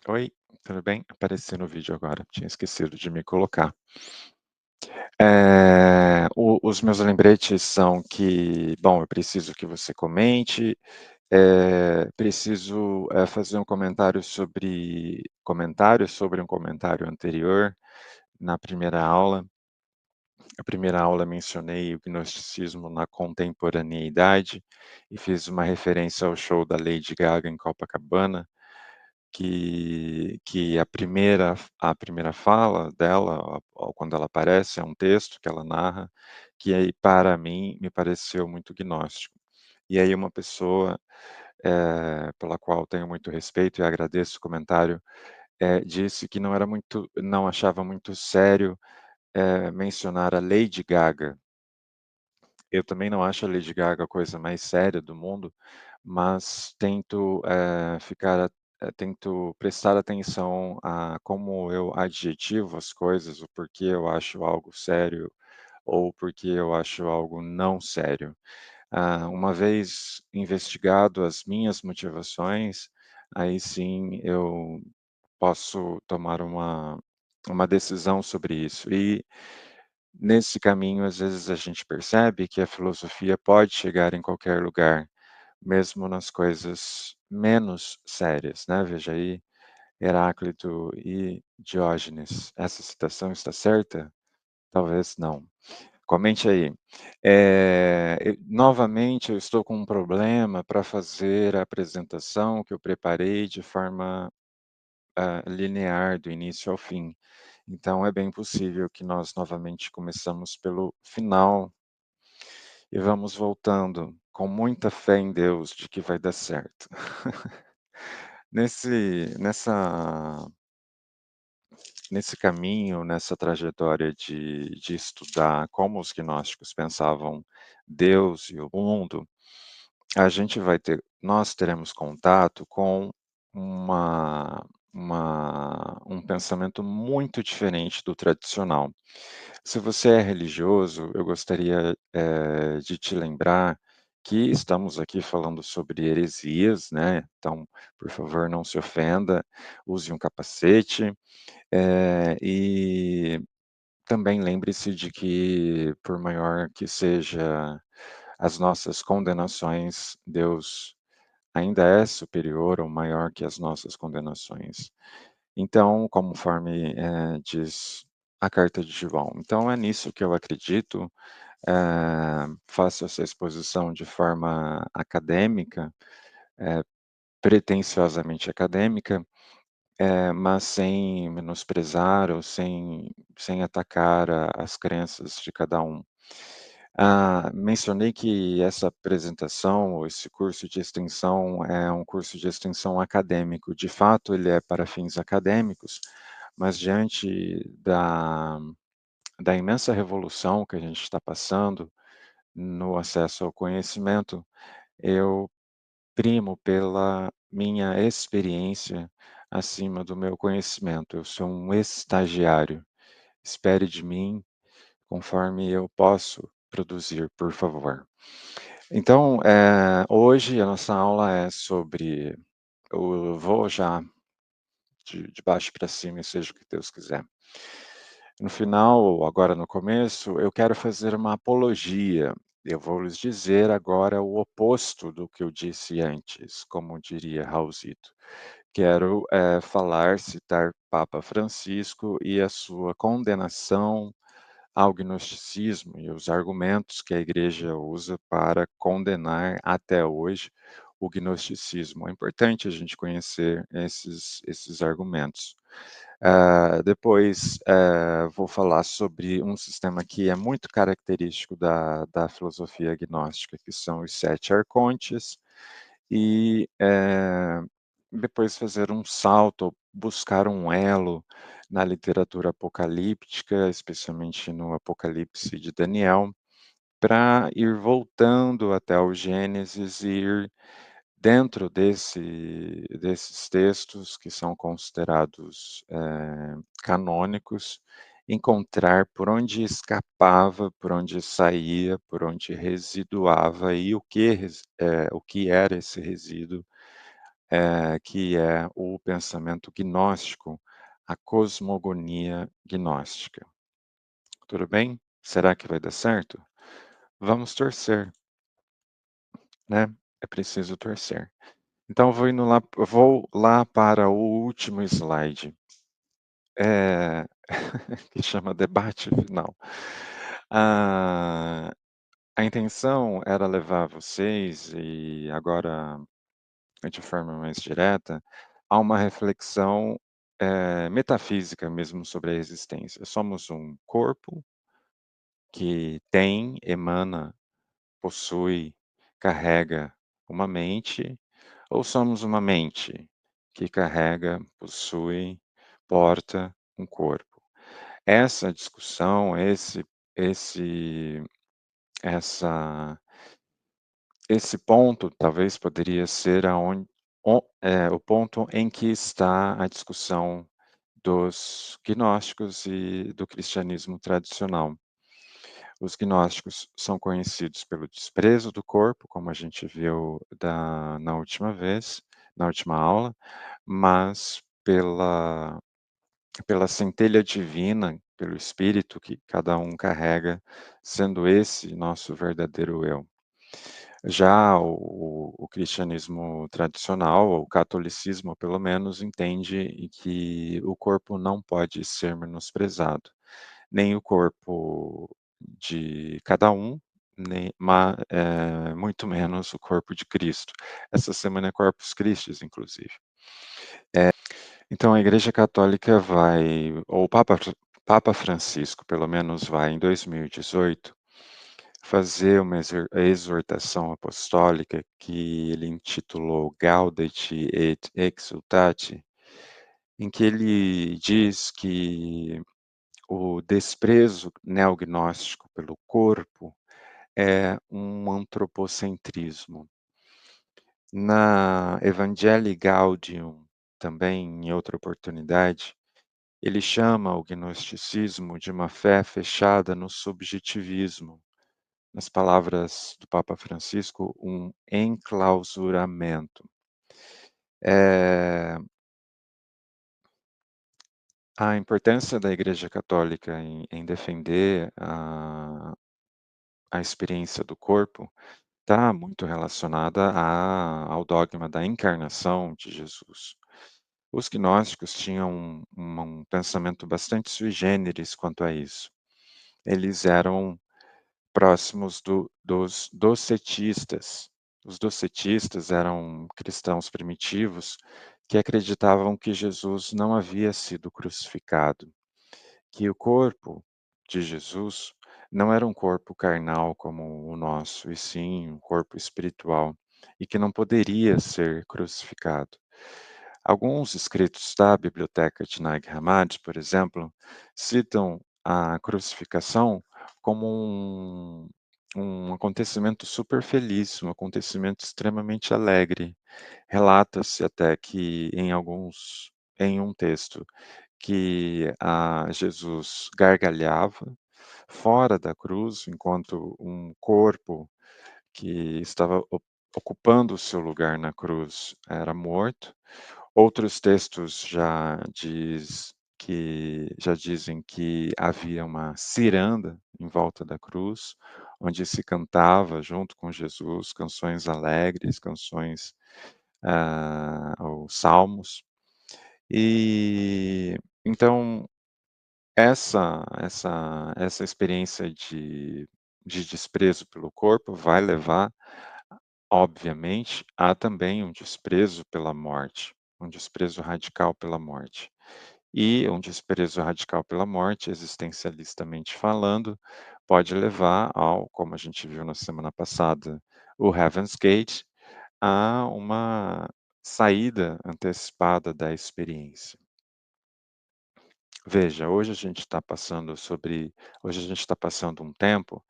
Oi, tudo bem? Apareci no vídeo agora, tinha esquecido de me colocar. Os meus lembretes são que, bom, eu preciso que você comente, preciso, fazer um comentário sobre um comentário anterior na primeira aula. A primeira aula mencionei o gnosticismo na contemporaneidade e fiz uma referência ao show da Lady Gaga em Copacabana. Que a primeira fala dela, quando ela aparece, é um texto que ela narra, que aí para mim me pareceu muito gnóstico. E aí uma pessoa, pela qual tenho muito respeito e agradeço o comentário, disse que não achava muito sério, mencionar a Lady Gaga. Eu também não acho a Lady Gaga a coisa mais séria do mundo, mas tento prestar atenção a como eu adjetivo as coisas, o porquê eu acho algo sério ou porque eu acho algo não sério. Uma vez investigado as minhas motivações, aí sim eu posso tomar uma decisão sobre isso. E nesse caminho, às vezes, a gente percebe que a filosofia pode chegar em qualquer lugar, mesmo nas coisas menos sérias, né? Veja aí, Heráclito e Diógenes. Essa citação está certa? Talvez não. Comente aí. Novamente, eu estou com um problema para fazer a apresentação que eu preparei de forma linear, do início ao fim. Então, é bem possível que nós novamente começamos pelo final e vamos voltando com muita fé em Deus de que vai dar certo. Nesse nessa Nesse caminho, nessa trajetória de estudar como os gnósticos pensavam Deus e o mundo, a gente vai ter nós teremos contato com um pensamento muito diferente do tradicional. Se você é religioso, eu gostaria, de te lembrar que estamos aqui falando sobre heresias, né, então, por favor, não se ofenda, use um capacete, e também lembre-se de que, por maior que seja as nossas condenações, Deus ainda é superior ou maior que as nossas condenações. Então, conforme, diz a carta de João. Então é nisso que eu acredito, faço essa exposição de forma acadêmica, eh, pretensiosamente acadêmica, mas sem menosprezar ou sem atacar as crenças de cada um. Mencionei que essa apresentação ou esse curso de extensão é um curso de extensão acadêmico. De fato, ele é para fins acadêmicos, mas diante da imensa revolução que a gente está passando no acesso ao conhecimento, eu primo pela minha experiência acima do meu conhecimento. Eu sou um estagiário. Espere de mim conforme eu posso produzir, por favor. Então, hoje a nossa aula é sobre eu vou já de baixo para cima e seja o que Deus quiser. No final, ou agora no começo, eu quero fazer uma apologia. Eu vou lhes dizer agora o oposto do que eu disse antes, como diria Raulzito. Quero, falar, citar Papa Francisco e a sua condenação ao gnosticismo e os argumentos que a igreja usa para condenar até hoje o gnosticismo. É importante a gente conhecer esses argumentos. Depois, vou falar sobre um sistema que é muito característico da filosofia gnóstica, que são os 7 arcontes, e, depois fazer um salto, buscar um elo na literatura apocalíptica, especialmente no Apocalipse de Daniel, para ir voltando até o Gênesis e ir dentro desses textos que são considerados, canônicos, encontrar por onde escapava, por onde saía, por onde residuava e o que era esse resíduo que é o pensamento gnóstico, a cosmogonia gnóstica. Tudo bem? Será que vai dar certo? Vamos torcer, né? É preciso torcer. Então vou lá para o último slide, que chama debate final. Ah, a intenção era levar vocês, e agora de forma mais direta, a uma reflexão, metafísica mesmo sobre a existência. Somos um corpo que tem, emana, possui, carrega uma mente, ou somos uma mente que carrega, possui, porta um corpo? Essa discussão, esse essa esse ponto talvez poderia ser o ponto em que está a discussão dos gnósticos e do cristianismo tradicional. Os gnósticos são conhecidos pelo desprezo do corpo, como a gente viu na última vez, na última aula, mas pela centelha divina, pelo espírito que cada um carrega, sendo esse nosso verdadeiro eu. Já o cristianismo tradicional, ou o catolicismo pelo menos, entende que o corpo não pode ser menosprezado, nem o corpo de cada um, muito menos o corpo de Cristo. Essa semana é Corpus Christi, inclusive. Então a Igreja Católica vai, ou o Papa Francisco, pelo menos, vai em 2018 fazer uma exortação apostólica que ele intitulou Gaudete et Exsultate, em que ele diz que o desprezo neognóstico pelo corpo é um antropocentrismo. Na Evangelii Gaudium, também em outra oportunidade, ele chama o gnosticismo de uma fé fechada no subjetivismo. Nas palavras do Papa Francisco, um enclausuramento. Eh, a importância da Igreja Católica em defender a experiência do corpo está muito relacionada ao dogma da encarnação de Jesus. Os gnósticos tinham um pensamento bastante sui generis quanto a isso. Eles eram próximos dos docetistas. Os docetistas eram cristãos primitivos que acreditavam que Jesus não havia sido crucificado, que o corpo de Jesus não era um corpo carnal como o nosso, e sim um corpo espiritual, e que não poderia ser crucificado. Alguns escritos da biblioteca de Nag Hammadi, por exemplo, citam a crucificação como um acontecimento super feliz, um acontecimento extremamente alegre. Relata-se até que em um texto, que Jesus gargalhava fora da cruz, enquanto um corpo que estava ocupando o seu lugar na cruz era morto. Outros textos já dizem que havia uma ciranda em volta da cruz, onde se cantava junto com Jesus canções alegres, canções, ou salmos. E então essa experiência de desprezo pelo corpo vai levar, obviamente, há também um desprezo pela morte, um desprezo radical pela morte. E um desprezo radical pela morte, existencialistamente falando, pode levar ao, como a gente viu na semana passada, o Heaven's Gate, a uma saída antecipada da experiência. Veja, hoje a gente está passando um tempo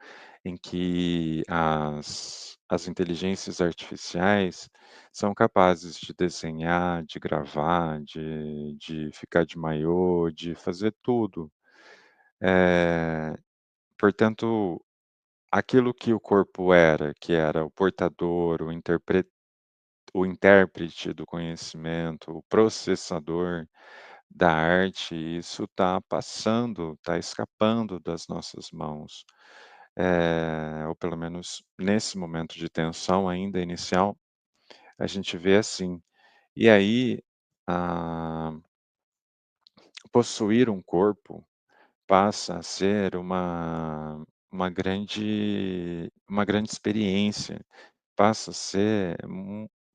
em que as inteligências artificiais são capazes de desenhar, de gravar, de ficar de maiô, de fazer tudo. Eh, Portanto, aquilo que o corpo era, que era o portador, o intérprete do conhecimento, o processador da arte, isso está passando, está escapando das nossas mãos. Ou pelo menos nesse momento de tensão ainda inicial, a gente vê assim. E aí, ah, possuir um corpo passa a ser uma grande experiência, passa a ser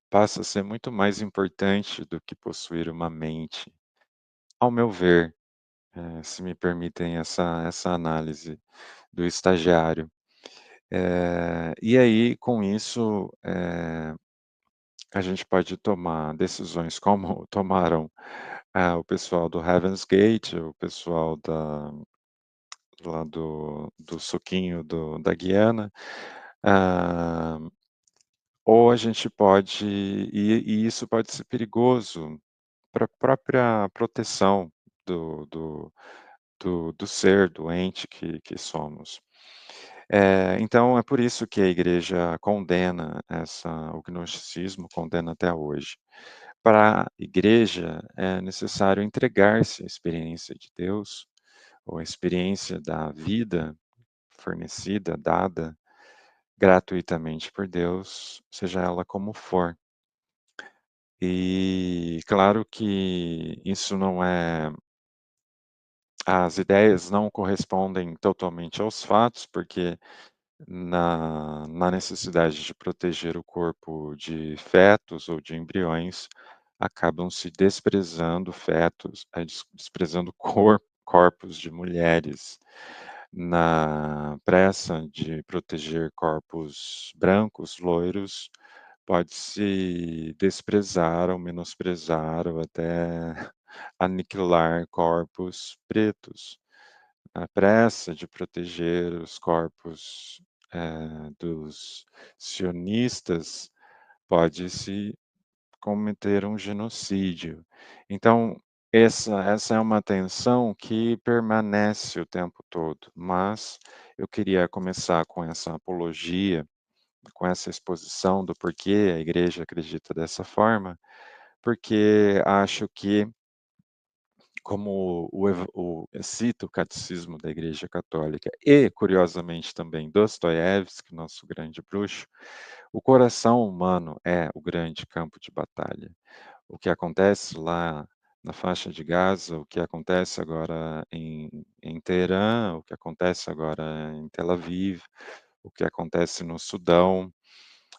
passa a ser muito mais importante do que possuir uma mente, ao meu ver, se me permitem essa análise do estagiário. E aí, com isso, a gente pode tomar decisões como tomaram, o pessoal do Heaven's Gate, o pessoal lá do suquinho da Guiana, ah, ou a gente pode e isso pode ser perigoso para a própria proteção do ser, do ente que somos. Então é por isso que a igreja condena o gnosticismo, condena até hoje. Para a igreja é necessário entregar-se à experiência de Deus, ou à experiência da vida fornecida, dada gratuitamente por Deus, seja ela como for. E claro que isso não é as ideias não correspondem totalmente aos fatos, porque na necessidade de proteger o corpo de fetos ou de embriões, acabam se desprezando fetos, desprezando corpos de mulheres, na pressa de proteger corpos brancos, loiros, pode-se desprezar ou menosprezar ou até aniquilar corpos pretos. A pressa de proteger os corpos, dos sionistas pode-se cometer um genocídio. Então, essa é uma tensão que permanece o tempo todo, mas eu queria começar com essa apologia, com essa exposição do porquê a igreja acredita dessa forma, porque acho que, como cita o catecismo da Igreja Católica e, curiosamente, também Dostoiévski, nosso grande bruxo, o coração humano é o grande campo de batalha. O que acontece lá na faixa de Gaza, o que acontece agora em Teherã, o que acontece agora em Tel Aviv, o que acontece no Sudão,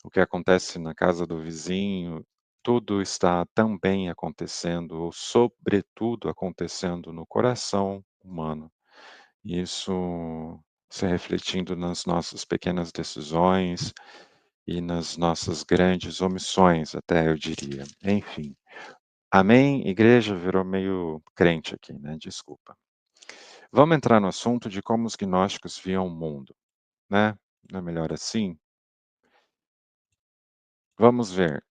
o que acontece na casa do vizinho, tudo está também acontecendo, ou sobretudo acontecendo no coração humano. Isso se refletindo nas nossas pequenas decisões e nas nossas grandes omissões, até eu diria. Enfim. Amém, igreja, virou meio crente aqui, né, desculpa. Vamos entrar no assunto de como os gnósticos viam o mundo, né, não é melhor assim? Vamos ver.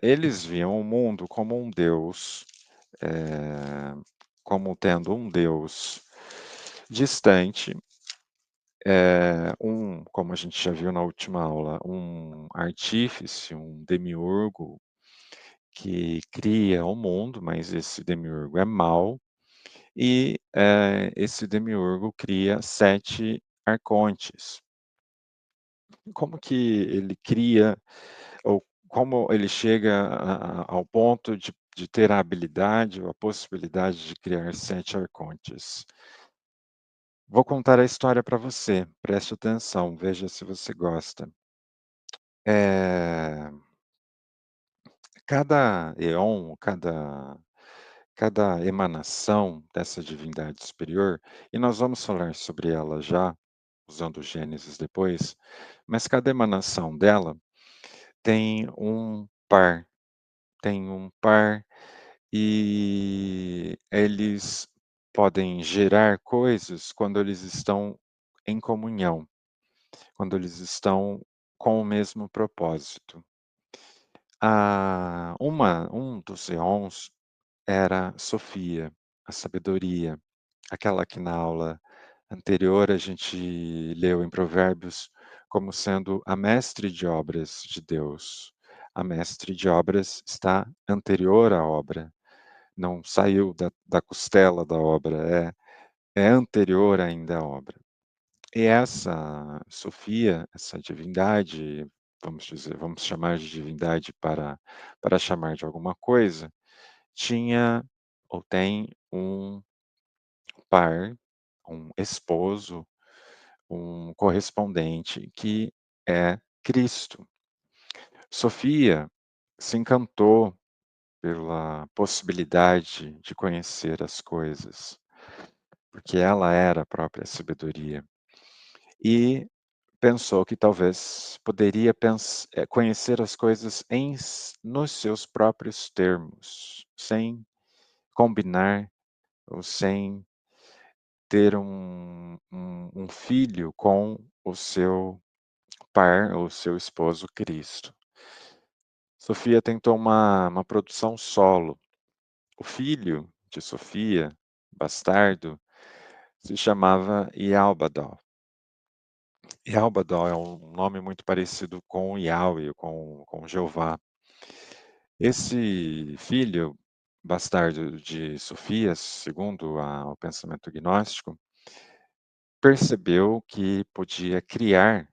Eles viam o mundo como um Deus, como tendo um Deus distante, como a gente já viu na última aula, um artífice, um demiurgo que cria o mundo, mas esse demiurgo é mau, e, esse demiurgo cria 7 arcontes. Como que ele cria ou como ele chega ao ponto de ter a habilidade ou a possibilidade de criar 7 arcontes? Vou contar a história para você, preste atenção, veja se você gosta. Eh, cada éon, cada emanação dessa divindade superior, e nós vamos falar sobre ela já, usando Gênesis depois, mas cada emanação dela tem um par, tem um par e eles podem gerar coisas quando eles estão em comunhão, quando eles estão com o mesmo propósito. Um dos éons era Sofia, a sabedoria, aquela que na aula anterior a gente leu em Provérbios como sendo a mestre de obras de Deus, a mestre de obras está anterior à obra, não saiu da costela da obra, é anterior ainda à obra. E essa Sofia, essa divindade, vamos dizer, vamos chamar de divindade para chamar de alguma coisa, tinha ou tem um par, um esposo, um correspondente que é Cristo. Sofia se encantou pela possibilidade de conhecer as coisas, porque ela era a própria sabedoria, e pensou que talvez poderia conhecer as coisas nos seus próprios termos, sem combinar ou sem ter um filho com o seu par, ou seu esposo Cristo. Sofia tentou uma produção solo. O filho de Sofia, bastardo, se chamava Ialbadal. Ialbadal é um nome muito parecido com Yahweh, com Jeová. Esse filho bastardo de Sofia, segundo o pensamento gnóstico, percebeu que podia criar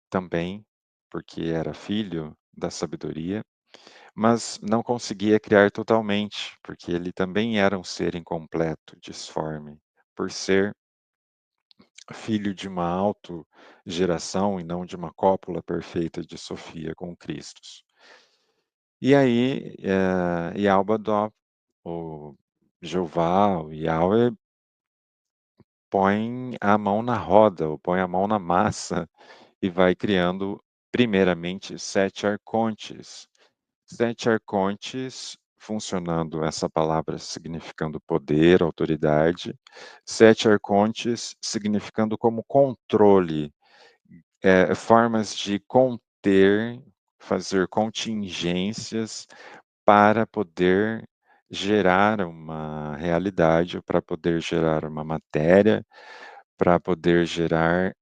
também, porque era filho da sabedoria, mas não conseguia criar totalmente, porque ele também era um ser incompleto, disforme, por ser filho de uma auto-geração e não de uma cópula perfeita de Sofia com Cristo. E aí, Yalbadó, o Jeová, o Yahweh, põe a mão na roda, ou põe a mão na massa, e vai criando, primeiramente, 7 arcontes. 7 arcontes, funcionando essa palavra significando poder, autoridade, 7 arcontes significando como controle, formas de conter, fazer contingências para poder gerar uma realidade, para poder gerar uma matéria, para poder gerar,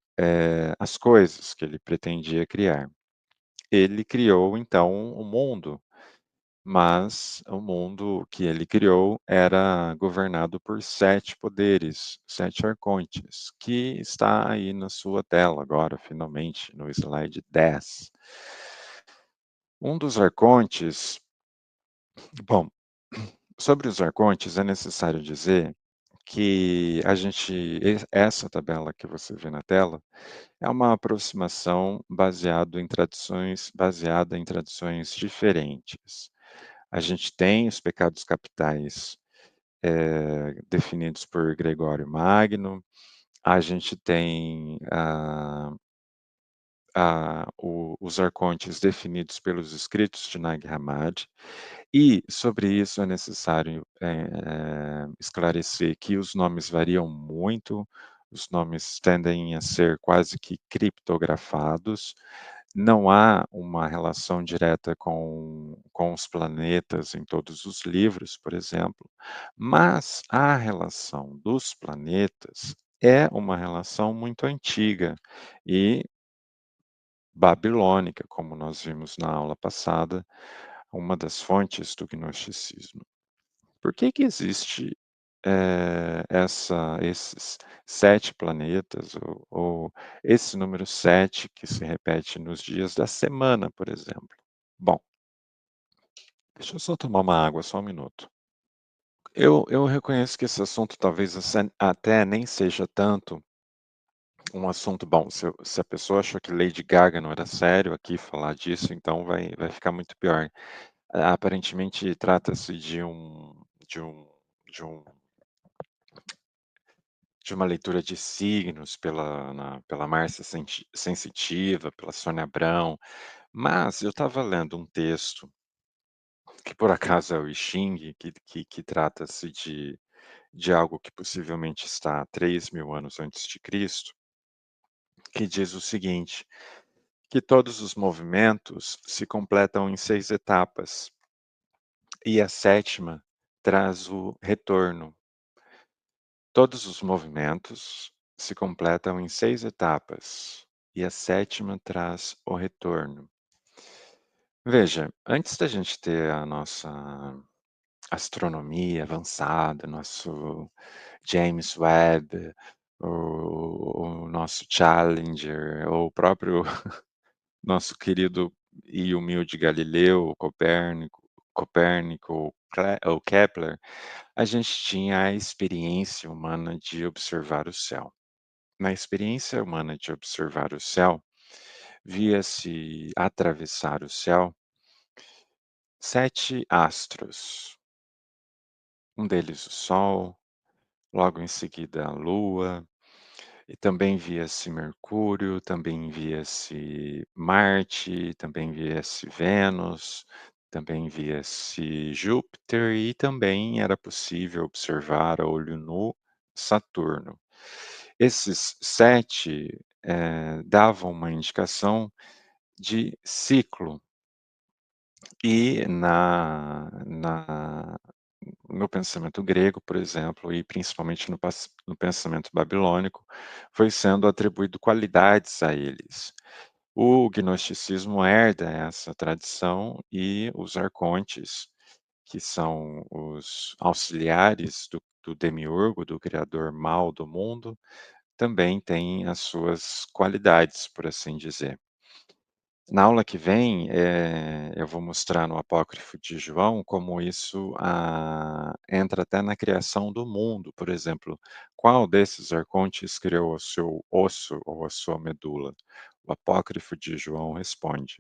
as coisas que ele pretendia criar. Ele criou então o mundo, mas o mundo que ele criou era governado por 7 poderes, 7 arcontes, que está aí na sua tela agora, finalmente, no slide 10. Um dos arcontes, bom, sobre os arcontes é necessário dizer que essa tabela que você vê na tela é uma aproximação baseada em tradições diferentes. A gente tem os pecados capitais, definidos por Gregório Magno, a gente tem os arcontes definidos pelos escritos de Nag Hammadi, e sobre isso é necessário, esclarecer que os nomes variam muito, os nomes tendem a ser quase que criptografados, não há uma relação direta com os planetas em todos os livros, por exemplo, mas a relação dos planetas é uma relação muito antiga e babilônica, como nós vimos na aula passada, uma das fontes do gnosticismo. Por que que existe, esses 7 planetas, ou esse número 7 que se repete nos dias da semana, por exemplo? Bom, deixa eu só tomar uma água, só um minuto. Eu reconheço que esse assunto talvez até nem seja tanto um assunto bom, se a pessoa achou que Lady Gaga não era sério aqui falar disso, então vai ficar muito pior. Aparentemente trata-se de um de um de uma leitura de signos pela Márcia Sensitiva, pela Sônia Abrão, mas eu estava lendo um texto, que por acaso é o I Ching, que trata-se de algo que possivelmente está há 3.000 anos antes de Cristo, que diz o seguinte, que todos os movimentos se completam em 6 etapas, e a sétima traz o retorno. Todos os movimentos se completam em 6 etapas, e a sétima traz o retorno. Veja, antes da gente ter a nossa astronomia avançada, nosso James Webb, o nosso Challenger, ou o próprio nosso querido e humilde Galileu, Copérnico, ou Kepler, a gente tinha a experiência humana de observar o céu. Na experiência humana de observar o céu, via-se atravessar o céu 7 astros, um deles o Sol, logo em seguida a Lua, e também via-se Mercúrio, também via-se Marte, também via-se Vênus, também via-se Júpiter e também era possível observar a olho nu Saturno. Esses 7 davam uma indicação de ciclo e no pensamento grego, por exemplo, e principalmente no pensamento babilônico, foi sendo atribuído qualidades a eles. O gnosticismo herda essa tradição e os arcontes, que são os auxiliares do demiurgo, do criador mal do mundo, também têm as suas qualidades, por assim dizer. Na aula que vem, eu vou mostrar no Apócrifo de João como isso, entra até na criação do mundo, por exemplo, qual desses arcontes criou o seu osso ou a sua medula? O Apócrifo de João responde.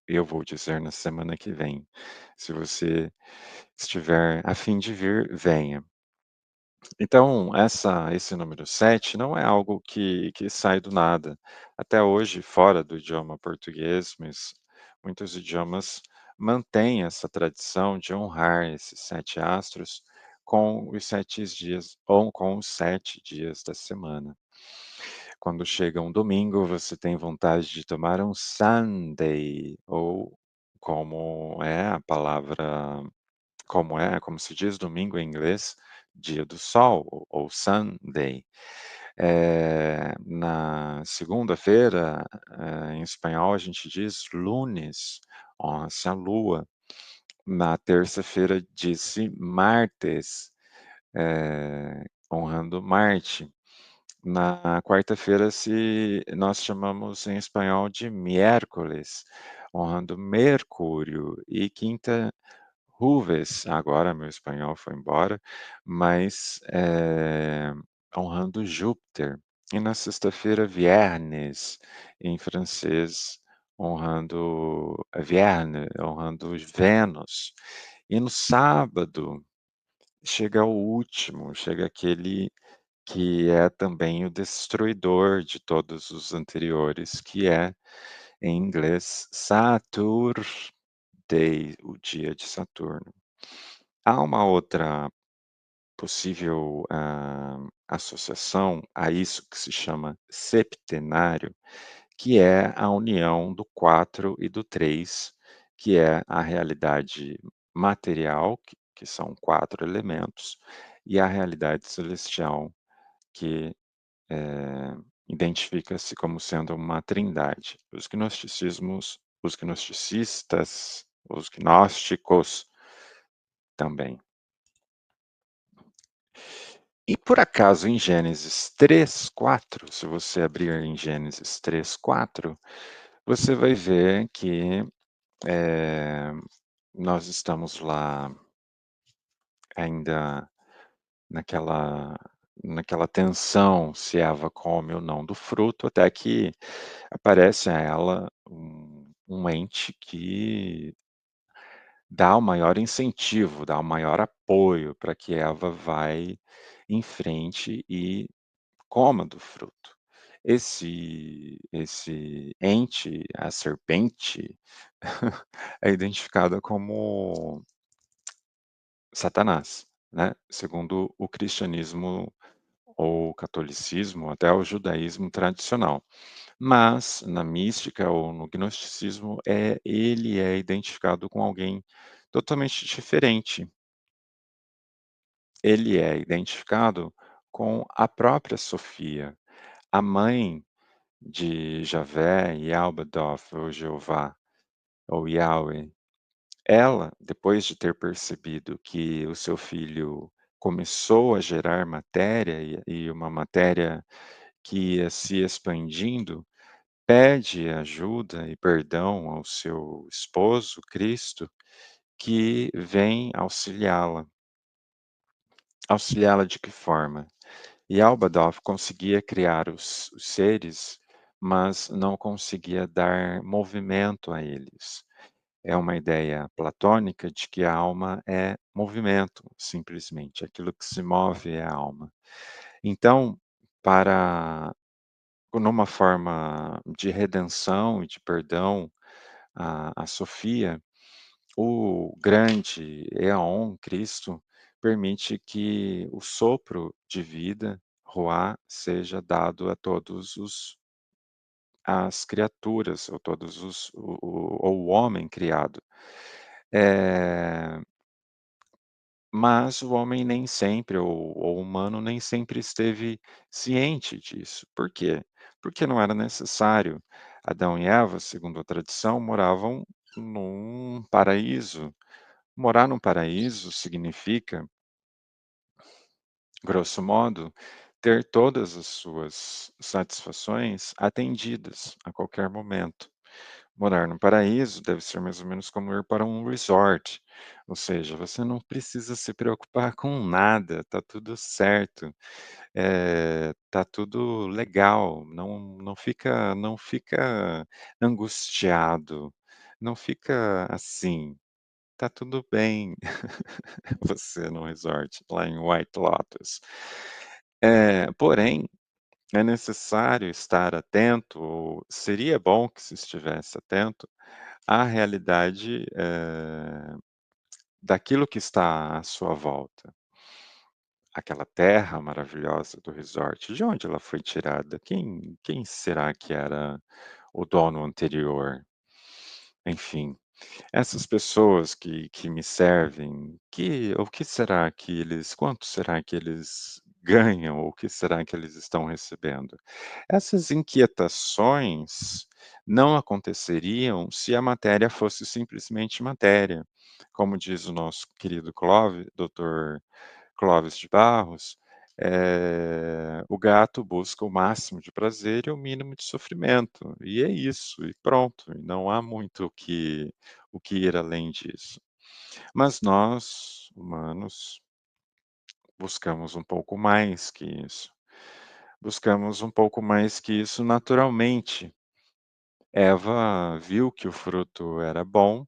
Eu vou dizer na semana que vem. Se você estiver a fim de vir, venha. Então, esse número 7 não é algo que sai do nada. Até hoje, fora do idioma português, mas muitos idiomas mantêm essa tradição de honrar esses 7 astros com os 7 dias ou com os 7 dias da semana. Quando chega um domingo, você tem vontade de tomar um sundae ou como é a palavra como se diz domingo em inglês, dia do sol ou Sunday. Na segunda-feira, em espanhol a gente diz lunes, honra-se a lua. Na terça-feira diz-se martes, honrando Marte. Na quarta-feira se nós chamamos em espanhol de miércoles, honrando Mercúrio. E quinta Ruves, agora meu espanhol foi embora, mas, honrando Júpiter. E na sexta-feira, Viernes, em francês, honrando Vierne, honrando Vênus. E no sábado, chega o último, chega aquele que é também o destruidor de todos os anteriores, que é, em inglês, Saturday, o dia de Saturno. Há uma outra possível, associação a isso que se chama septenário, que é a união do 4 e do 3, que é a realidade material, que são 4 elementos, e a realidade celestial, que, identifica-se como sendo uma trindade. Os gnosticistas, os gnósticos também. E por acaso em Gênesis 3:4, se você abrir em Gênesis 3:4, você vai ver que, eh, nós estamos lá ainda naquela naquela tensão se Eva come ou não do fruto, até que aparece a ela um ente que dá o maior incentivo, dá o maior apoio para que Eva vai em frente e coma do fruto. Esse ente, a serpente, é identificada como Satanás, né, segundo o cristianismo ou o catolicismo, até o judaísmo tradicional. Mas na mística ou no gnosticismo, ele é identificado com alguém totalmente diferente. Ele é identificado com a própria Sofia, a mãe de Javé e Albadoth, ou Jeová, ou Yahweh. Ela, depois de ter percebido que o seu filho começou a gerar matéria e uma matéria que ia se expandindo, pede ajuda e perdão ao seu esposo, Cristo, que vem auxiliá-la. Auxiliá-la de que forma? Yaldabaoth conseguia criar os seres, mas não conseguia dar movimento a eles. É uma ideia platônica de que a alma é movimento, simplesmente, aquilo que se move é a alma. Então, para numa forma de redenção e de perdão a Sofia, o grande Eon, Cristo, permite que o sopro de vida, Ruá, seja dado a todos os as criaturas, ou todos os ou o homem criado. Eh, mas o homem nem sempre, ou o humano nem sempre esteve ciente disso. Por quê? Porque não era necessário. Adão e Eva, segundo a tradição, moravam num paraíso. Morar num paraíso significa, grosso modo, ter todas as suas satisfações atendidas a qualquer momento. Morar no paraíso deve ser mais ou menos como ir para um resort, ou seja, você não precisa se preocupar com nada, tá tudo certo, tá tudo legal, não fica angustiado, não fica assim, tá tudo bem, você no resort lá em White Lotus. Porém, é necessário estar atento, ou seria bom que se estivesse atento à realidade, daquilo que está à sua volta. Aquela terra maravilhosa do resort, de onde ela foi tirada? Quem será que era o dono anterior? Enfim, essas pessoas que me servem, o que será que eles quanto será que eles ganham, ou o que será que eles estão recebendo? Essas inquietações não aconteceriam se a matéria fosse simplesmente matéria. Como diz o nosso querido doutor Clóvis de Barros, o gato busca o máximo de prazer e o mínimo de sofrimento, e é isso, e pronto, e não há muito o que ir além disso. Mas nós, humanos, buscamos um pouco mais que isso. Buscamos um pouco mais que isso naturalmente. Eva viu que o fruto era bom,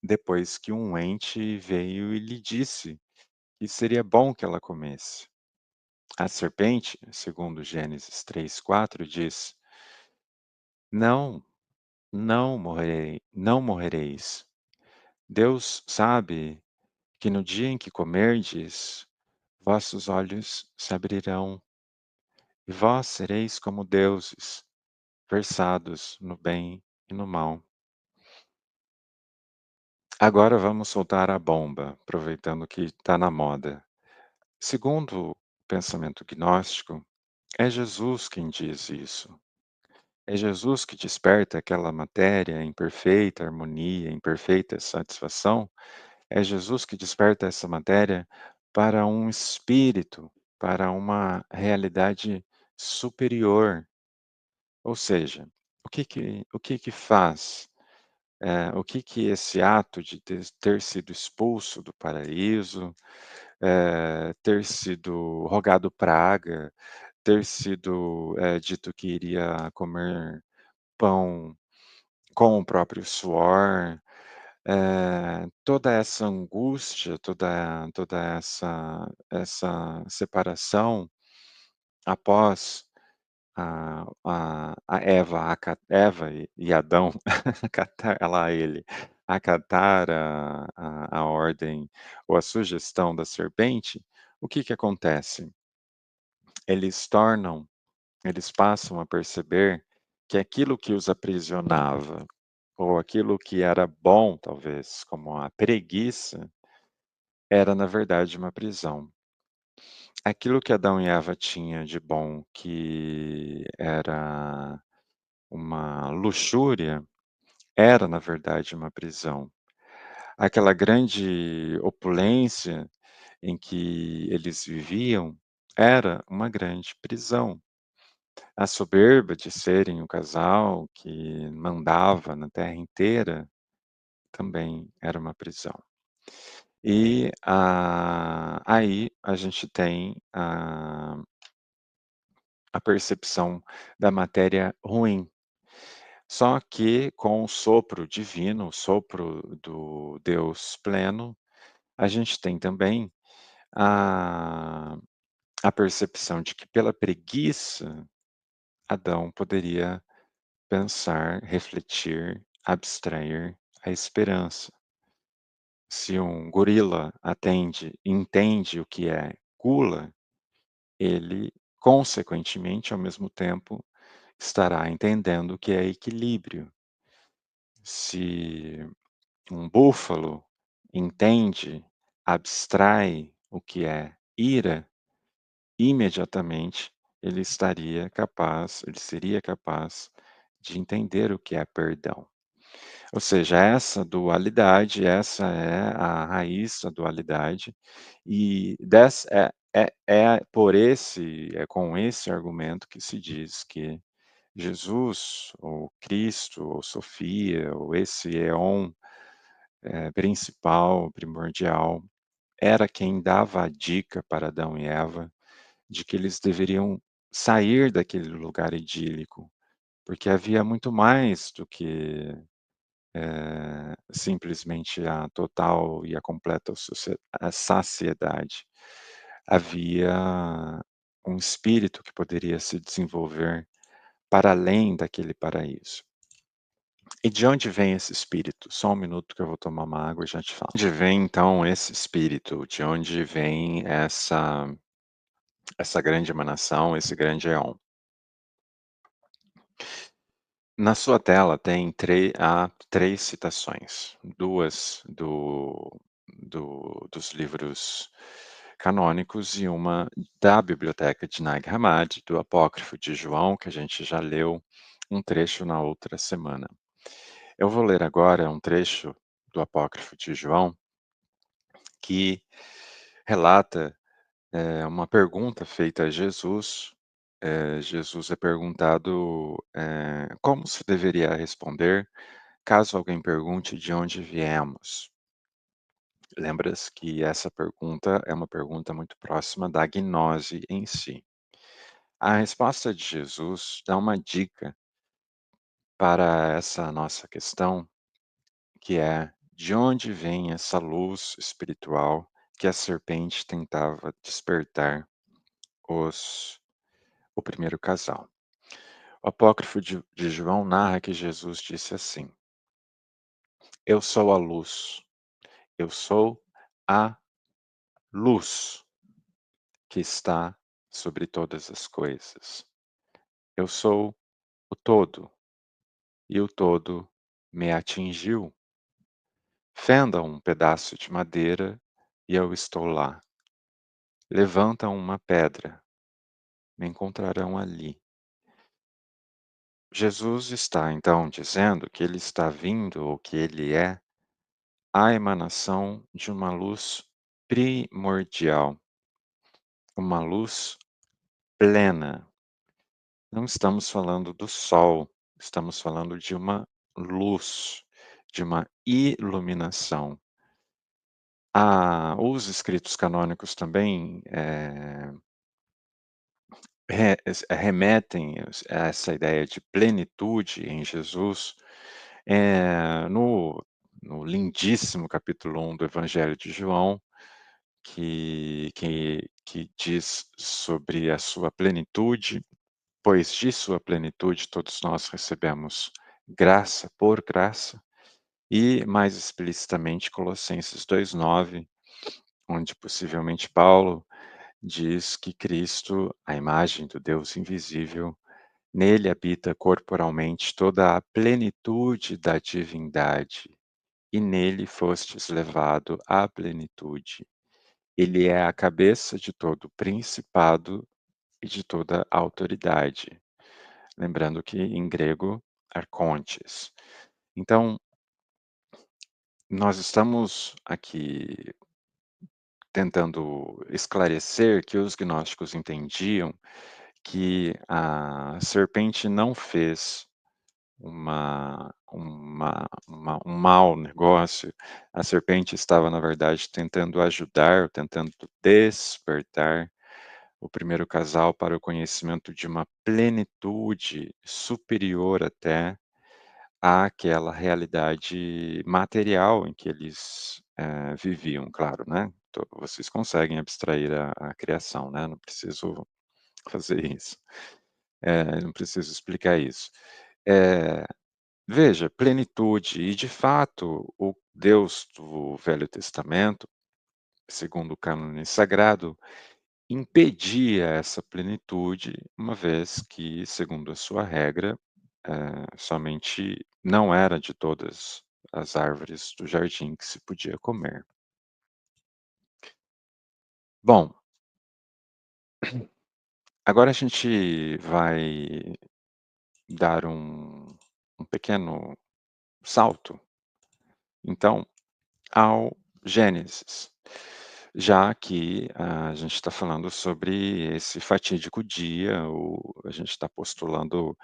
depois que um ente veio e lhe disse que seria bom que ela comesse. A serpente, segundo Gênesis 3:4, diz: "Não, não morrereis. Deus sabe que no dia em que comerdes, vossos olhos se abrirão, e vós sereis como deuses, versados no bem e no mal." Agora vamos soltar a bomba, aproveitando que está na moda. Segundo o pensamento gnóstico, é Jesus quem diz isso. É Jesus que desperta aquela matéria em perfeita harmonia, em perfeita satisfação. É Jesus que desperta essa matéria para um espírito, para uma realidade superior. Ou seja, o que que faz, o que que esse ato de ter sido expulso do paraíso, ter sido rogado praga, ter sido, dito que iria comer pão com o próprio suor, toda essa angústia, toda essa separação após a Eva e Adão acatar lá ele, acatar a ordem ou a sugestão da serpente, o que que acontece? Eles tornam Eles passam a perceber que aquilo que os aprisionava, ou aquilo que era bom, talvez, como a preguiça, era na verdade uma prisão. Aquilo que Adão e Eva tinha de bom, que era uma luxúria, era, na verdade, uma prisão. Aquela grande opulência em que eles viviam era uma grande prisão. A soberba de serem o casal que mandava na terra inteira também era uma prisão. E, aí a gente tem a percepção da matéria ruim, só que com o sopro divino, o sopro do Deus pleno, a gente tem também a a percepção de que pela preguiça, Adão poderia pensar, refletir, abstrair a esperança. Se um gorila entende o que é gula, ele, consequentemente, ao mesmo tempo, estará entendendo o que é equilíbrio. Se um búfalo entende, abstrai o que é ira, imediatamente ele seria capaz de entender o que é perdão. Ou seja, essa dualidade, essa é a raiz da dualidade, e é com esse argumento que se diz que Jesus, ou Cristo, ou Sofia, ou esse éon, principal, primordial, era quem dava a dica para Adão e Eva de que eles deveriam sair daquele lugar idílico, porque havia muito mais do que simplesmente a total e a completa a saciedade. Havia um espírito que poderia se desenvolver para além daquele paraíso. E de onde vem esse espírito? Só um minuto que eu vou tomar uma água e já te falo. De onde vem então esse espírito? De onde vem essa grande emanação, esse grande éon? Na sua tela há 3 citações, 2 dos livros canônicos e uma da biblioteca de Nag Hammadi, do Apócrifo de João, que a gente já leu um trecho na outra semana. Eu vou ler agora um trecho do Apócrifo de João que relata, uma pergunta feita a Jesus. Jesus é perguntado, como se deveria responder caso alguém pergunte de onde viemos. Lembras que essa pergunta é uma pergunta muito próxima da gnose em si. A resposta de Jesus dá uma dica para essa nossa questão, que é: de onde vem essa luz espiritual que a serpente tentava despertar os o primeiro casal? O apócrifo de João narra que Jesus disse assim: "Eu sou a luz, eu sou a luz que está sobre todas as coisas. Eu sou o todo, e o todo me atingiu. Fendam um pedaço de madeira e eu estou lá. Levantam uma pedra, me encontrarão ali." Jesus está então dizendo que ele está vindo, ou que ele é a emanação de uma luz primordial, uma luz plena. Não estamos falando do sol, estamos falando de uma luz, de uma iluminação. Os escritos canônicos também, remetem a essa ideia de plenitude em Jesus, no lindíssimo capítulo 1 do Evangelho de João, que diz sobre a sua plenitude, pois de sua plenitude todos nós recebemos graça por graça, e mais explicitamente Colossenses 2:9, onde possivelmente Paulo diz que Cristo, a imagem do Deus invisível, nele habita corporalmente toda a plenitude da divindade, e nele fostes levado à plenitude. Ele é a cabeça de todo principado e de toda autoridade. Lembrando que em grego, arcontes. Então, nós estamos aqui tentando esclarecer que os gnósticos entendiam que a serpente não fez um mau negócio, a serpente estava, na verdade, tentando ajudar, tentando despertar o primeiro casal para o conhecimento de uma plenitude superior até àquela realidade material em que eles, viviam, claro, né. Vocês conseguem abstrair a criação, né, não preciso fazer isso. Não preciso explicar isso. Eh, Veja, plenitude e de fato o Deus do Velho Testamento, segundo o cânone sagrado, impedia essa plenitude, uma vez que, segundo a sua regra, somente não era de todas as árvores do jardim que se podia comer. Bom, agora a gente vai dar um pequeno salto, então, ao Gênesis, já que a gente está falando sobre esse fatídico dia, a gente está postulando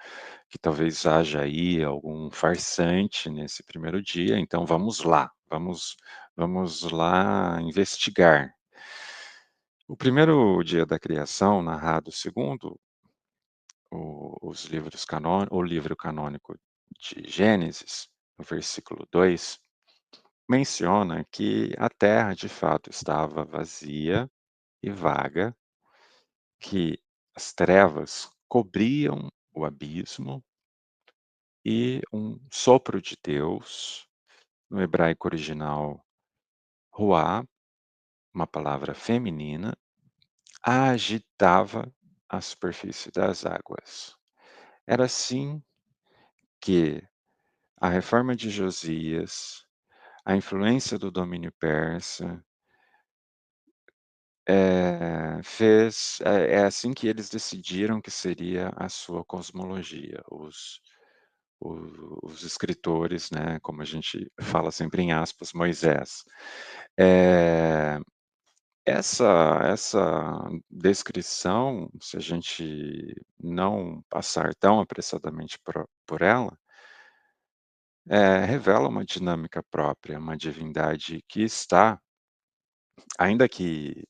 que talvez haja aí algum farsante nesse primeiro dia, então vamos lá investigar. O primeiro dia da criação, narrado segundo os livros o livro canônico de Gênesis, no versículo 2, menciona que a terra de fato estava vazia e vaga, que as trevas cobriam o abismo e um sopro de Deus, no hebraico original ruá, uma palavra feminina, agitava a superfície das águas. Era assim que a reforma de Josias, a influência do domínio persa, é assim que eles decidiram que seria a sua cosmologia, os escritores, né, como a gente fala sempre em aspas, Moisés. Eh, essa descrição, se a gente não passar tão apressadamente por ela, revela uma dinâmica própria, uma divindade que está, ainda que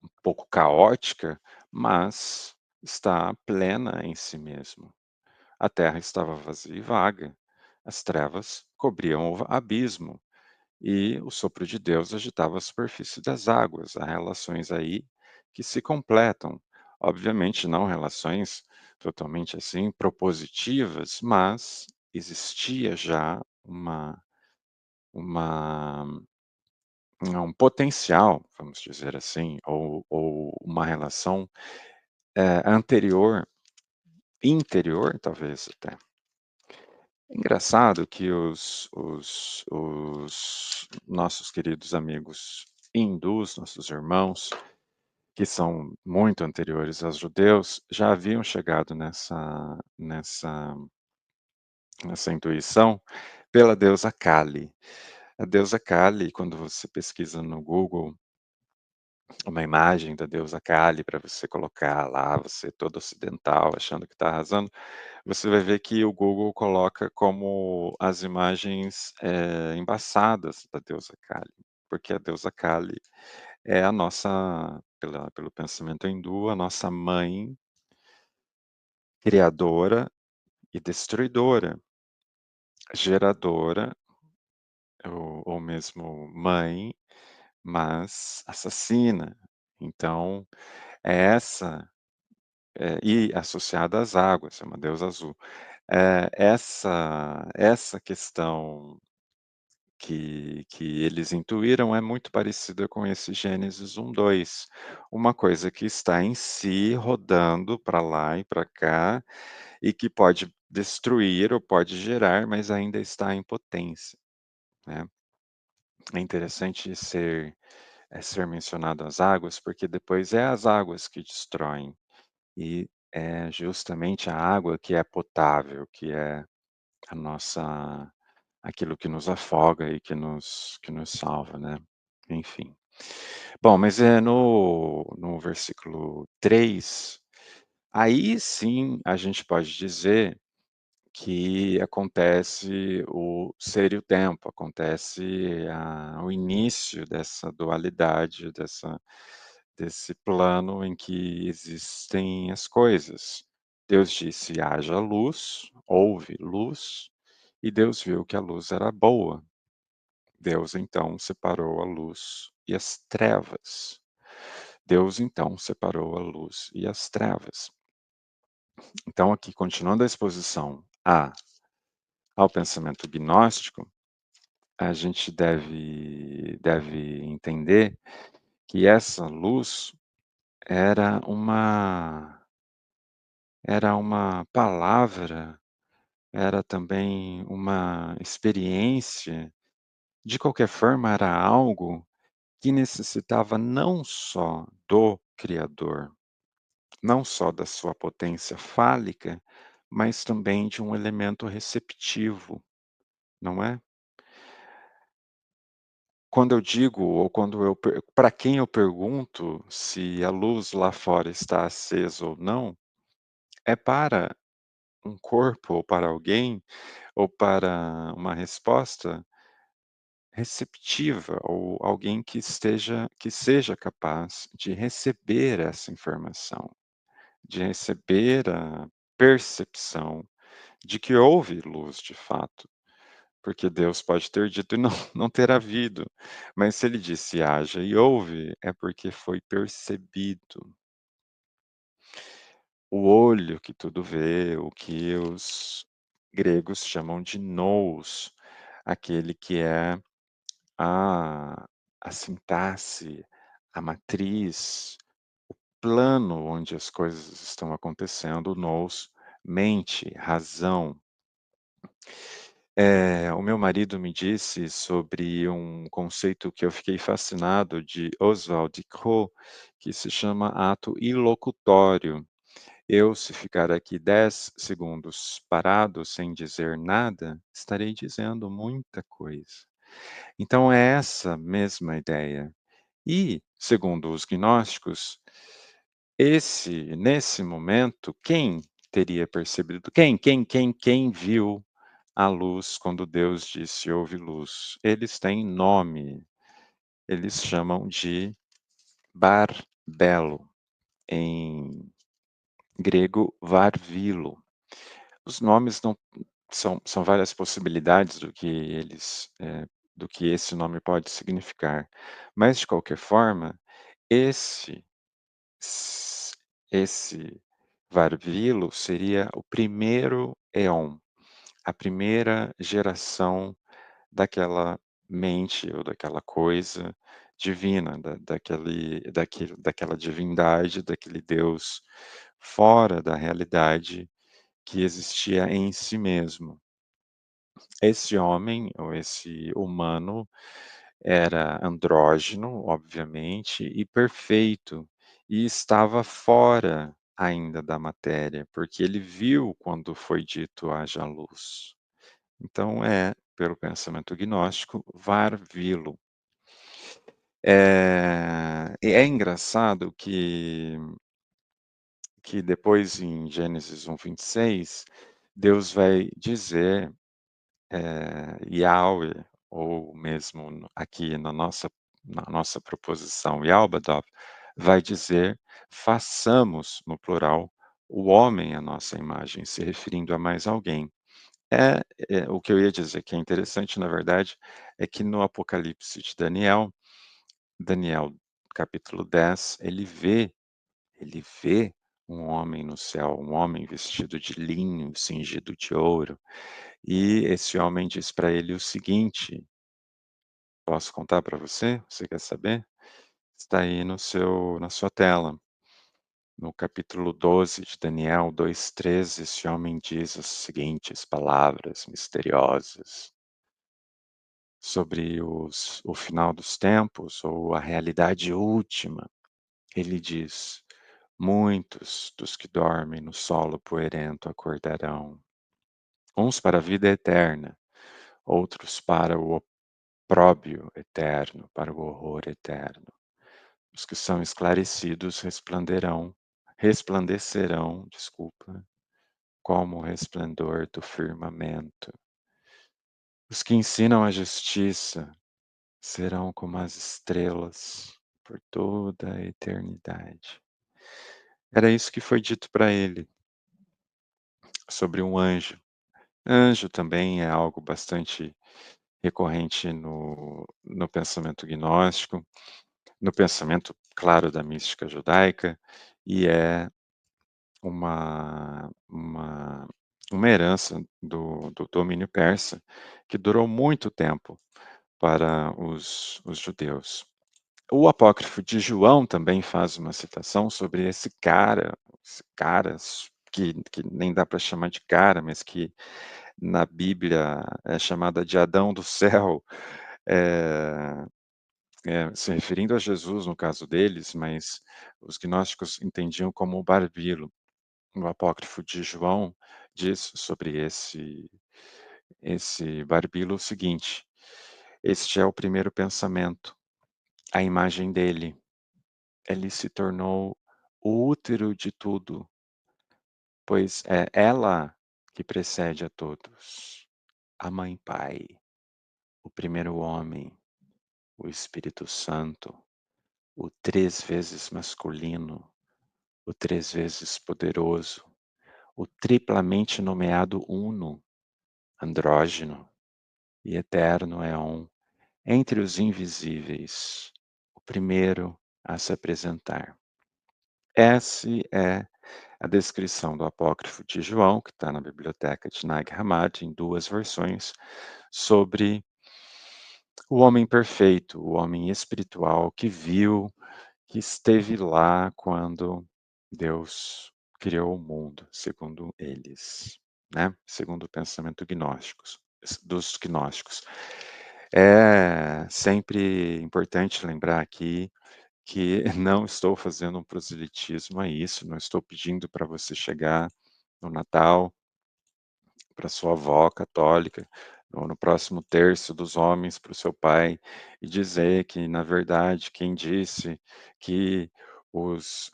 um pouco caótica, mas está plena em si mesmo. A terra estava vazia e vaga, as trevas cobriam o abismo e o sopro de Deus agitava a superfície das águas. Há relações aí que se completam. Obviamente, não relações totalmente assim propositivas, mas existia já uma um potencial, vamos dizer assim, ou uma relação, anterior, interior, talvez até. Engraçado que os nossos queridos amigos hindus, nossos irmãos, que são muito anteriores aos judeus, já haviam chegado nessa intuição pela deusa Kali. A deusa Kali, quando você pesquisa no Google uma imagem da deusa Kali para você colocar lá, você todo ocidental achando que está arrasando, você vai ver que o Google coloca como as imagens, embaçadas da deusa Kali, porque a deusa Kali é a nossa, pelo pensamento hindu, a nossa mãe criadora e destruidora, geradora ou mesmo mãe, mas assassina. Então, é essa e associada às águas, é uma deusa azul. Essa questão que eles intuíram é muito parecida com esse Gênesis 1:2, uma coisa que está em si, rodando para lá e para cá, e que pode destruir ou pode gerar, mas ainda está em potência, né. É interessante ser mencionado as águas, porque depois é as águas que destroem, e é justamente a água que é potável, que é a nossa aquilo que nos afoga e que nos salva, né, enfim. Bom, mas é no versículo 3, aí sim a gente pode dizer que acontece o ser e o tempo, acontece o início dessa dualidade, desse plano em que existem as coisas. Deus disse: "Haja luz", houve luz, e Deus viu que a luz era boa. Deus então separou a luz e as trevas. Deus então separou a luz e as trevas. Então aqui, continuando a exposição ao pensamento gnóstico, a gente deve entender que essa luz era uma palavra, era também uma experiência, de qualquer forma era algo que necessitava não só do Criador, não só da sua potência fálica, mas também de um elemento receptivo, não é? Quando eu digo ou quando eu para quem eu pergunto se a luz lá fora está acesa ou não, é para um corpo ou para alguém, ou para uma resposta receptiva, ou alguém que seja capaz de receber essa informação, de receber a percepção de que houve luz de fato. Porque Deus pode ter dito e não não ter havido, mas se ele disse: "Haja" e houve, é porque foi percebido. O olho que tudo vê, o que os gregos chamam de nous, aquele que é a a sintaxe, a matriz, plano onde as coisas estão acontecendo, o nous, mente, razão. O meu marido me disse sobre um conceito que eu fiquei fascinado de Oswald de Creux, que se chama ato ilocutório. Eu, se ficar aqui 10 segundos parado sem dizer nada, estarei dizendo muita coisa. Então é essa mesma ideia. E, segundo os gnósticos, nesse momento, quem teria percebido? Quem viu a luz quando Deus disse: "Houve luz"? Eles têm nome, eles chamam de Bar Belo, em grego Varvilo. Os nomes não são várias possibilidades do que esse nome pode significar, mas de qualquer forma, esse s esse Varvilo seria o primeiro éon, a primeira geração daquela mente ou daquela coisa divina, daquela divindade, daquele Deus fora da realidade que existia em si mesmo. Esse homem ou esse humano era andrógeno, obviamente, e perfeito, e estava fora ainda da matéria, porque ele viu quando foi dito: "Haja luz". Então pelo pensamento gnóstico, Var-Vilo. E é engraçado que depois em Gênesis 1:26, Deus vai dizer, Yahweh, ou mesmo aqui na nossa proposição Yalbadov, vai dizer: "Façamos", no plural, "o homem à nossa imagem", se referindo a mais alguém. É, o que eu ia dizer que é interessante, na verdade, é que no Apocalipse de Daniel capítulo 10, ele vê um homem no céu, um homem vestido de linho, cingido de ouro, e esse homem diz para ele o seguinte: "Posso contar para você? Você quer saber?" Está aí na sua tela. No capítulo 12 de Daniel 2:13, esse homem diz as seguintes palavras misteriosas sobre o final dos tempos, ou a realidade última. Ele diz: "Muitos dos que dormem no solo poeirento acordarão, uns para a vida eterna, outros para o opróbrio eterno, para o horror eterno. Os que são esclarecidos resplandecerão, desculpa, como o resplendor do firmamento. Os que ensinam a justiça serão como as estrelas por toda a eternidade. Era isso que foi dito para ele sobre um anjo. Anjo também é algo bastante recorrente no pensamento gnóstico, no pensamento, claro, da mística judaica, e é uma herança do domínio persa, que durou muito tempo para os judeus. O apócrifo de João também faz uma citação sobre esse cara que nem dá para chamar de cara, mas que na Bíblia é chamada de Adão do céu, eh se referindo a Jesus no caso deles, mas os gnósticos entendiam como o barbilo. O apócrifo de João diz sobre esse barbilo o seguinte: "Este é o primeiro pensamento, a imagem dele. Ele se tornou o útero de tudo, pois é ela que precede a todos, a mãe Pai, o primeiro homem, o Espírito Santo, o 3 vezes masculino, o 3 vezes poderoso, o triplamente nomeado Uno, andrógeno e eterno Éon, entre os invisíveis, o primeiro a se apresentar." Essa é a descrição do apócrifo de João, que está na biblioteca de Nag Hammadi, em 2 versões, sobre o homem perfeito, o homem espiritual que viu, que esteve lá quando Deus criou o mundo, segundo eles, né, segundo o pensamento dos gnósticos. É sempre importante lembrar aqui que não estou fazendo um proselitismo a isso, não estou pedindo para você chegar no Natal para sua avó católica, ou no próximo terço dos homens para o seu pai, e dizer que, na verdade, quem disse que os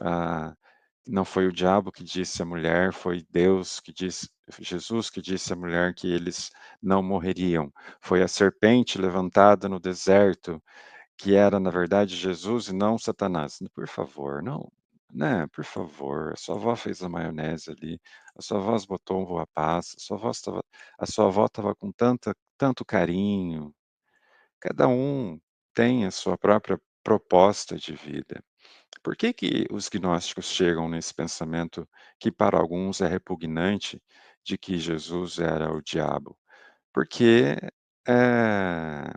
não foi o diabo que disse à mulher, foi Deus que disse, Jesus que disse à mulher que eles não morreriam. Foi a serpente levantada no deserto que era, na verdade, Jesus e não Satanás. Por favor, não, né, por favor, a sua avó fez a maionese ali, a sua avó botou um uva passa, a sua avó estava com tanto carinho. Cada um tem a sua própria proposta de vida. Por que que os gnósticos chegam nesse pensamento que para alguns é repugnante, de que Jesus era o diabo? Porque, eh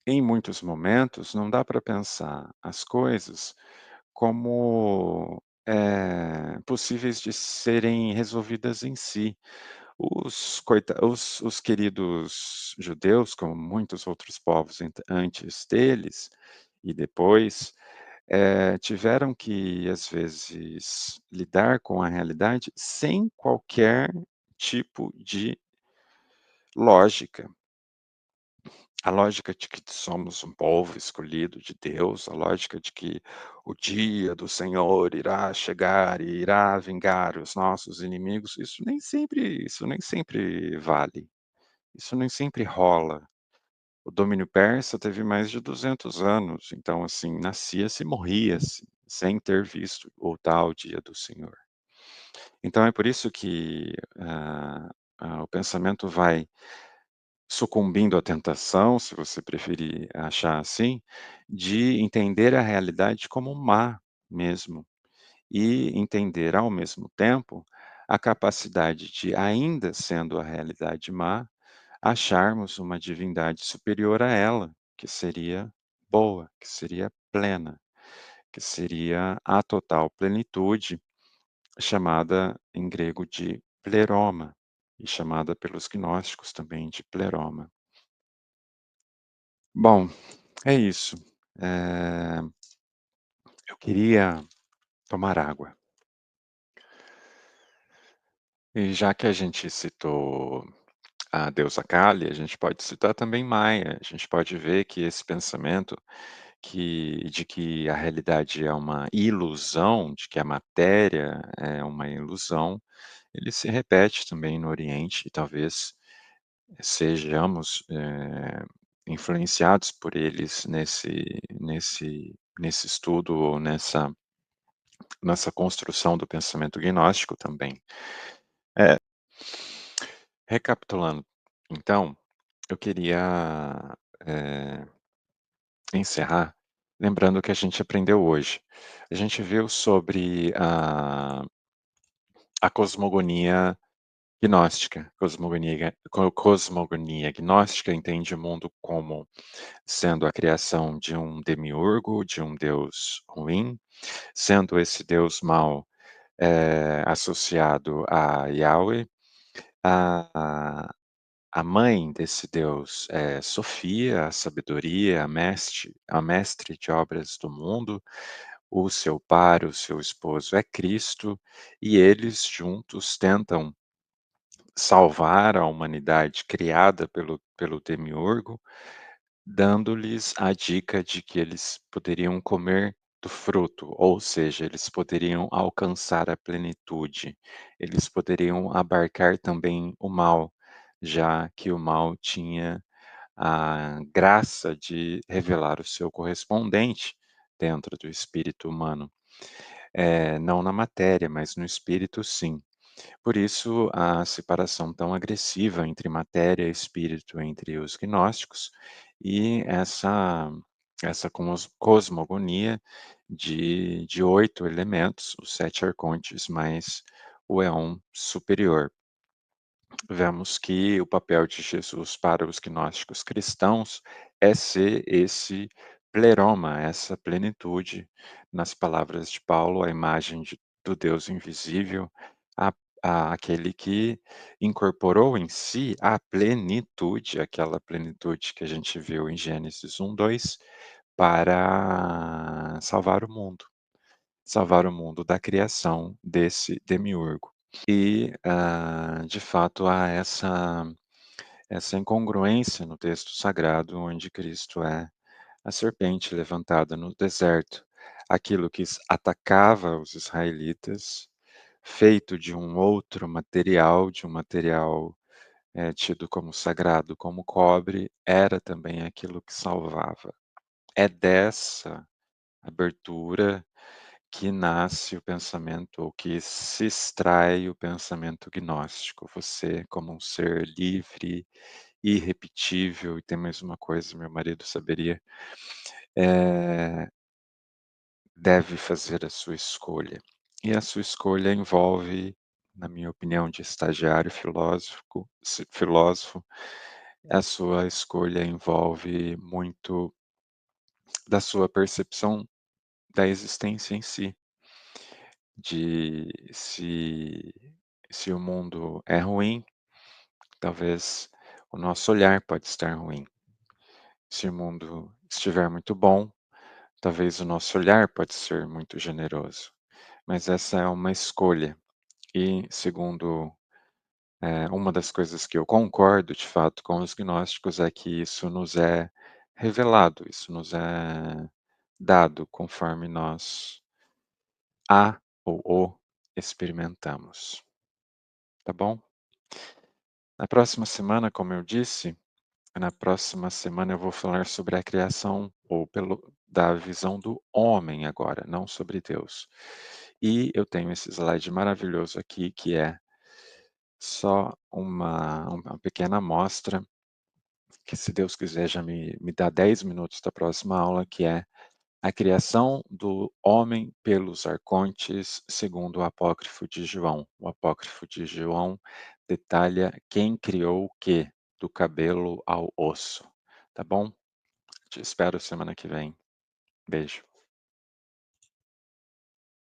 em muitos momentos, não dá para pensar as coisas como, possíveis de serem resolvidas em si. Os queridos judeus, como muitos outros povos antes deles e depois, tiveram que, às vezes, lidar com a realidade sem qualquer tipo de lógica. A lógica de que somos um povo escolhido de Deus, a lógica de que o dia do Senhor irá chegar e irá vingar os nossos inimigos, isso nem sempre vale, isso nem sempre rola. O domínio persa teve mais de 200 anos, então, assim, nascia-se e morria-se, sem ter visto o tal dia do Senhor. Então é por isso que, o pensamento vai sucumbindo à tentação, se você preferir achar assim, de entender a realidade como má mesmo, e entender ao mesmo tempo a capacidade de, ainda sendo a realidade má, acharmos uma divindade superior a ela, que seria boa, que seria plena, que seria a total plenitude, chamada em grego de pleroma, e chamada pelos gnósticos também de pleroma. Bom, é isso. Eh, eu queria tomar água. E já que a gente citou a deusa Kali, a gente pode citar também Maia, a gente pode ver que esse pensamento de que a realidade é uma ilusão, de que a matéria é uma ilusão, ele se repete também no Oriente e talvez sejamos, influenciados por eles nesse estudo ou nessa construção do pensamento gnóstico também. É, recapitulando, então, eu queria, eh, encerrar lembrando o que a gente aprendeu hoje. A gente viu sobre a cosmogonia gnóstica. Cosmogonia gnóstica entende o mundo como sendo a criação de um demiurgo, de um deus ruim, sendo esse deus mau, associado a Yahweh. A a mãe desse deus é Sofia, a sabedoria, a mestre de obras do mundo. O seu par, o seu esposo é Cristo, e eles juntos tentam salvar a humanidade criada pelo demiurgo, dando-lhes a dica de que eles poderiam comer do fruto, ou seja, eles poderiam alcançar a plenitude, eles poderiam abarcar também o mal, já que o mal tinha a graça de revelar o seu correspondente dentro do espírito humano. Não na matéria, mas no espírito sim. Por isso, a separação tão agressiva entre matéria e espírito entre os gnósticos e essa cosmogonia de 8 elementos, os 7 arcontes mais o éon superior. Vemos que o papel de Jesus para os gnósticos cristãos é ser esse pleroma, essa plenitude, nas palavras de Paulo, a imagem do Deus invisível, a, aquele que incorporou em si a plenitude, aquela plenitude que a gente viu em Gênesis 1:2, para salvar o mundo da criação desse demiurgo. E, de fato, há essa incongruência no texto sagrado, onde Cristo é a serpente levantada no deserto, aquilo que atacava os israelitas, feito de um outro material, de um material, tido como sagrado, como cobre, era também aquilo que salvava. É dessa abertura que nasce o pensamento ou que se extrai o pensamento gnóstico. Você, como um ser livre, irrepetível, e tem mais uma coisa, meu marido saberia, eh, deve fazer a sua escolha. E a sua escolha envolve, na minha opinião de estagiário filósofo, a sua escolha envolve muito da sua percepção da existência em si. De se o mundo é ruim, talvez o nosso olhar pode estar ruim. Se o mundo estiver muito bom, talvez o nosso olhar pode ser muito generoso. Mas essa é uma escolha. E segundo, uma das coisas que eu concordo de fato com os gnósticos é que isso nos é revelado, isso nos é dado conforme nós a ou o experimentamos, tá bom? Na próxima semana, como eu disse, na próxima semana eu vou falar sobre a criação ou da visão do homem agora, não sobre Deus. E eu tenho esse slide maravilhoso aqui, que é só uma pequena amostra, que se Deus quiser já me dá 10 minutos da próxima aula, que é a criação do homem pelos arcontes, segundo o apócrifo de João. O apócrifo de João detalha quem criou o quê, do cabelo ao osso. Tá bom? Te espero semana que vem. Beijo.